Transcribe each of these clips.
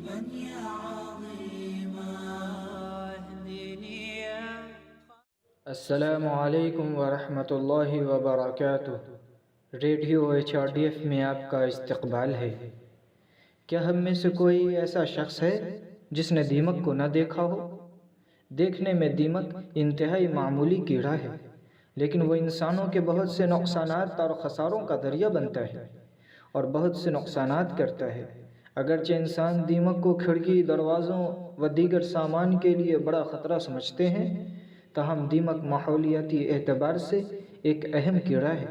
عظيما يا عظيما اهدني يا السلام علیکم ورحمۃ اللہ وبرکاتہ۔ ریڈیو HRDF میں آپ کا استقبال ہے۔ کیا ہم میں سے کوئی ایسا شخص ہے جس نے دیمک کو نہ دیکھا ہو؟ دیکھنے میں دیمک انتہائی معمولی کیڑا ہے، لیکن وہ انسانوں کے بہت سے نقصانات اور خساروں کا ذریعہ بنتا ہے اور بہت سے نقصانات کرتا ہے۔ اگرچہ انسان دیمک کو کھڑکی، دروازوں و دیگر سامان کے لیے بڑا خطرہ سمجھتے ہیں، تاہم دیمک ماحولیاتی اعتبار سے ایک اہم کیڑا ہے۔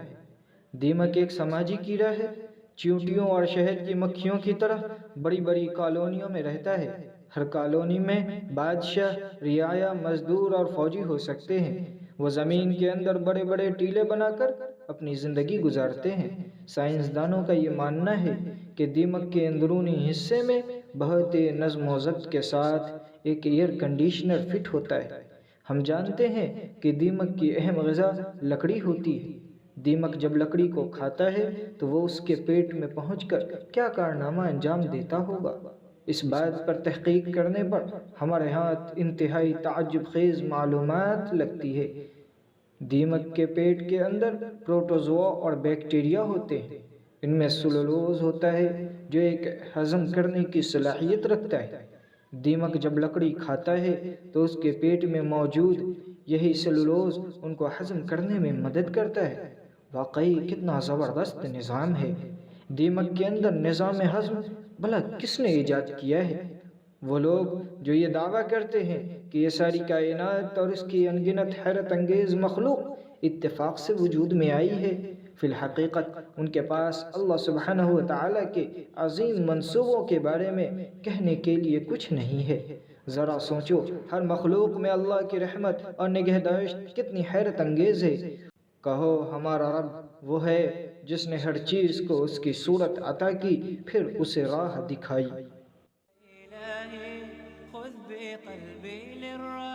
دیمک ایک سماجی کیڑا ہے۔ چیونٹیوں اور شہد کی مکھیوں کی طرح بڑی بڑی کالونیوں میں رہتا ہے۔ ہر کالونی میں بادشاہ، رعایا، مزدور اور فوجی ہو سکتے ہیں۔ وہ زمین کے اندر بڑے بڑے ٹیلے بنا کر اپنی زندگی گزارتے ہیں۔ سائنسدانوں کا یہ ماننا ہے کہ دیمک کے اندرونی حصے میں بہت نظم و ضبط کے ساتھ ایک ایئر کنڈیشنر فٹ ہوتا ہے۔ ہم جانتے ہیں کہ دیمک کی اہم غذا لکڑی ہوتی ہے۔ دیمک جب لکڑی کو کھاتا ہے تو وہ اس کے پیٹ میں پہنچ کر کیا کارنامہ انجام دیتا ہوگا؟ اس بات پر تحقیق کرنے پر ہمارے ہاتھ انتہائی تعجب خیز معلومات لگتی ہے۔ دیمک کے پیٹ کے اندر پروٹوزوا اور بیکٹیریا ہوتے ہیں۔ ان میں سیلولوز ہوتا ہے جو ایک ہضم کرنے کی صلاحیت رکھتا ہے۔ دیمک جب لکڑی کھاتا ہے تو اس کے پیٹ میں موجود یہی سیلولوز ان کو ہضم کرنے میں مدد کرتا ہے۔ واقعی کتنا زبردست نظام ہے۔ دیمک کے اندر نظام ہضم بھلا کس نے ایجاد کیا ہے؟ وہ لوگ جو یہ دعویٰ کرتے ہیں کہ یہ ساری کائنات اور اس کی انگنت حیرت انگیز مخلوق اتفاق سے وجود میں آئی ہے، فی الحقیقت ان کے پاس اللہ سبحانہ و تعالیٰ کے عظیم منصوبوں کے بارے میں کہنے کے لیے کچھ نہیں ہے۔ ذرا سوچو، ہر مخلوق میں اللہ کی رحمت اور نگہداشت کتنی حیرت انگیز ہے۔ کہو ہمارا رب وہ ہے جس نے ہر چیز کو اس کی صورت عطا کی، پھر اسے راہ دکھائی۔ إلهي خذ بقلبي للراحة